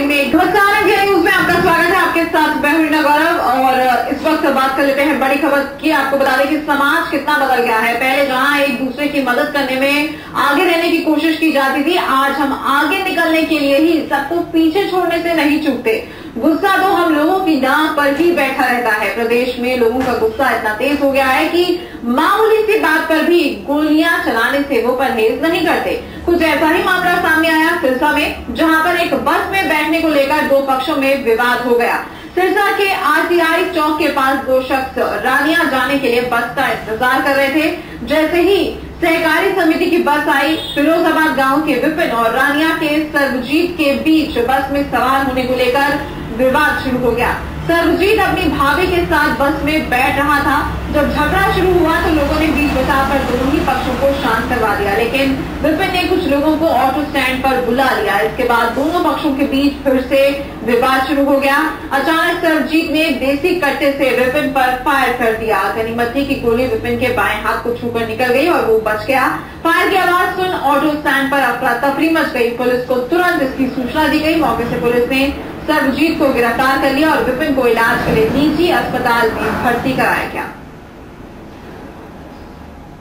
में नमस्कार न्यूज में आपका स्वागत है। आपके साथ मैं हूं रीना गौरव और इस वक्त बात कर लेते हैं बड़ी खबर की। आपको बता दें कि समाज कितना बदल गया है। पहले जहां एक दूसरे की मदद करने में आगे रहने की कोशिश की जाती थी, आज हम आगे निकलने के लिए ही सबको पीछे छोड़ने से नहीं चूकते। गुस्सा तो हम लोगों की नाक पर ही बैठा रहता है। प्रदेश में लोगों का गुस्सा इतना तेज हो गया है कि मामूली सी बात पर भी गोलियां चलाने से वो परहेज नहीं करते। कुछ ऐसा ही मामला सामने आया सिरसा में, जहां पर एक बस में बैठने को लेकर दो पक्षों में विवाद हो गया। सिरसा के आरटीआई चौक के पास दो शख्स रानिया जाने के लिए बस का इंतजार कर रहे थे। जैसे ही सहकारी समिति की बस आई, फिरोजाबाद गांव के विपिन और रानिया के सर्वजीत के बीच बस में सवार होने को लेकर विवाद शुरू हो गया। सर्वजीत अपनी भाभी के साथ बस में बैठ रहा था। जब झगड़ा शुरू हुआ तो लोगों ने बीच बचाकर दोनों ही पक्षों को शांत करवा दिया, लेकिन विपिन ने कुछ लोगों को ऑटो स्टैंड पर बुला लिया। इसके बाद दोनों पक्षों के बीच फिर से विवाद शुरू हो गया। अचानक सर्वजीत ने देसी कट्टे से विपिन पर फायर कर दिया। गनीमत थी कि गोली विपिन के बाएं हाथ को छूकर निकल गई और वो बच गया। फायर की आवाज सुन ऑटो स्टैंड पर अफरा तफरी मच गई। पुलिस को तुरंत इसकी सूचना दी गई। मौके से पुलिस ने सर्वजीत को गिरफ्तार कर लिया और विपिन को इलाज के लिए निजी अस्पताल में भर्ती कराया गया।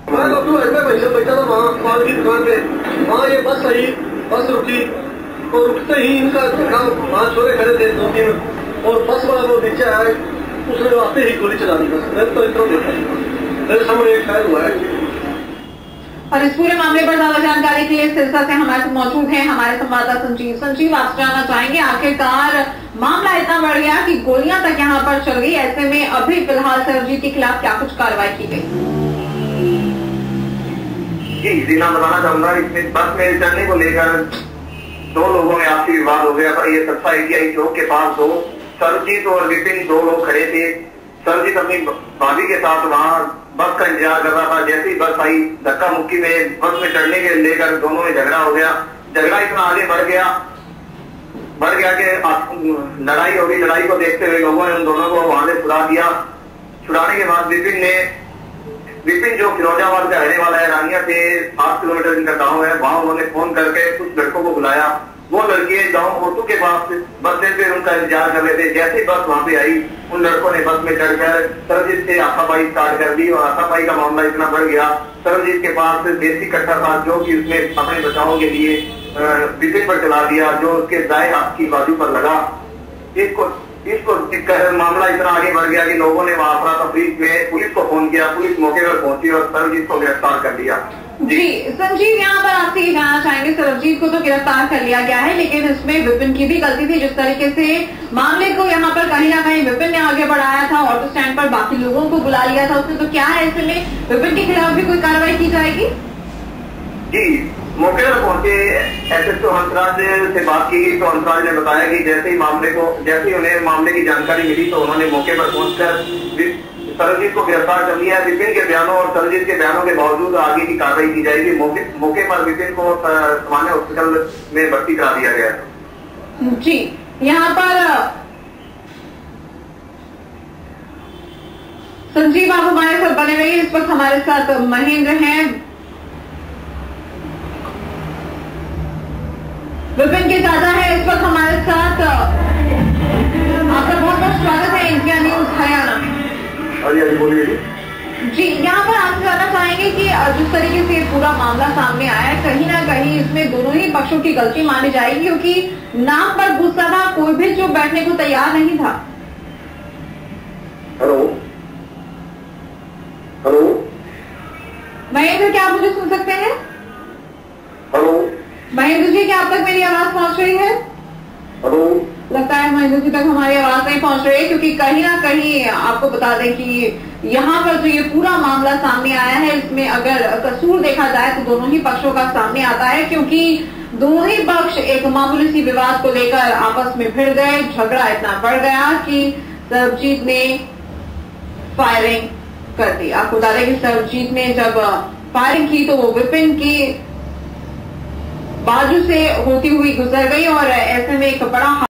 मैं तो बैठा था वहाँ पान की दुकान पे। वहाँ ये बस आई, बस रुकी और रुकते ही इनका वहाँ छोरे खड़े थे दो तीन, और बस वाला वो नीचे आया, उसने आते ही गोली चला दी। बस मैं तो इतना देखा, मेरे सामने एक फायर हुआ है। और इस पूरे मामले पर ज्यादा जानकारी के लिए सिरसा से हमारे साथ मौजूद हैं हमारे संवाददाता संजीव। आपसे जानना चाहेंगे, आखिरकार मामला इतना बढ़ गया कि गोलियां तक यहां पर चल गई। ऐसे में अभी फिलहाल सर्वजीत के खिलाफ क्या कुछ कार्रवाई की गई? जी रीना, बताना चाहूंगा, इसमें बस में चढ़ने को लेकर दो लोगों में आपसी विवाद हो गया था। ये सरसा आरटीआई चौक के पास दो सर्वजीत और विपिन दो लोग खड़े थे। सर्वजीत अपनी भाभी के साथ वहाँ बस का इंतजार कर रहा था। जैसे ही बस आई, धक्का मुक्की में बस में चढ़ने के लेकर दोनों में झगड़ा हो गया। झगड़ा इतना आगे बढ़ गया कि लड़ाई हो गई। लड़ाई को देखते हुए लोगों ने उन दोनों को वहां से छुड़ा दिया। छुड़ाने के बाद विपिन जो फिरोजाबाद का रहने वाला है, रानिया से 7 किलोमीटर जिनका गाँव है, वहां उन्होंने फोन करके कुछ लड़कों को बुलाया। वो लड़के गाँव मोटू के पास बस स्टैंड पे उनका इंतजार कर रहे थे। जैसे बस वहां पे आई, उन लड़कों ने बस में चढ़कर सर्वजीत से हाथापाई स्टार्ट कर दी और हाथापाई का मामला इतना बढ़ गया। सर्वजीत के पास देसी कट्टा था जो कि उसने अपने बचाव के लिए विपिन पर चला दिया, जो उसके दाएं हाथ की बाजू पर लगा। इसको दिक्कत मामला इतना आगे बढ़ गया कि लोगों ने वहां अफरा तफरी में पुलिस को फोन किया। पुलिस मौके पर पहुंची और सर्वजीत को गिरफ्तार कर लिया। जी संजीव, यहाँ पर आपसे ये जानना चाहेंगे, सर्वजीत को तो गिरफ्तार कर लिया गया है, लेकिन इसमें विपिन की भी गलती थी। जिस तरीके से मामले को यहाँ पर कहीं ना कहीं विपिन ने आगे बढ़ाया था, ऑटो स्टैंड पर बाकी लोगों को बुला लिया था उसने, तो क्या है ऐसे में विपिन के खिलाफ भी कोई कार्रवाई की जाएगी? जी, मौके पर पहुंचे एसएसओ हंसराज से बात की गई तो हंसराज ने बताया कि जैसे ही उन्हें मामले की जानकारी मिली तो उन्होंने मौके पर पहुंचकर सर्वजीत को गिरफ्तार कर लिया। विपिन के बयानों और सर्वजीत के बयानों के बावजूद आगे की कार्रवाई की जाएगी। मौके पर विपिन को सामान्य हॉस्पिटल में भर्ती करा दिया गया। जी, यहाँ पर संजीव आप हमारे साथ बने रहिए। इस वक्त हमारे साथ महेंद्र हैं, विपिन के चाचा है इस वक्त हमारे साथ। आपका बहुत बहुत स्वागत है इंडिया न्यूज हरियाणा में। बोलिए जी, यहाँ पर आपसे जानना चाहेंगे कि जिस तरीके से पूरा मामला सामने आया है, कहीं ना कहीं इसमें दोनों ही पक्षों की गलती मानी जाएगी, क्योंकि नाम पर गुस्सा था, कोई भी जो बैठने को तैयार नहीं था। हेलो महेंद्र, क्या आप मुझे सुन सकते हैं? हेलो महेंद्र जी, क्या आप तक मेरी आवाज पहुंच रही है? हेलो, लगता है महेंद्र जी तक हमारी आवाज नहीं पहुंच रही है, क्योंकि कहीं ना कहीं आपको बता दें कि यहाँ पर जो ये पूरा मामला सामने आया है, इसमें अगर कसूर देखा जाए तो दोनों ही पक्षों का सामने आता है, क्योंकि दोनों ही पक्ष एक मामूली सी विवाद को लेकर आपस में भिड़ गए। झगड़ा इतना बढ़ गया कि सर्वजीत ने फायरिंग कर दी। आपको बता दें कि सर्वजीत ने जब फायरिंग की तो वो विपिन की बाजू से होती हुई गुजर गई और ऐसे में एक बड़ा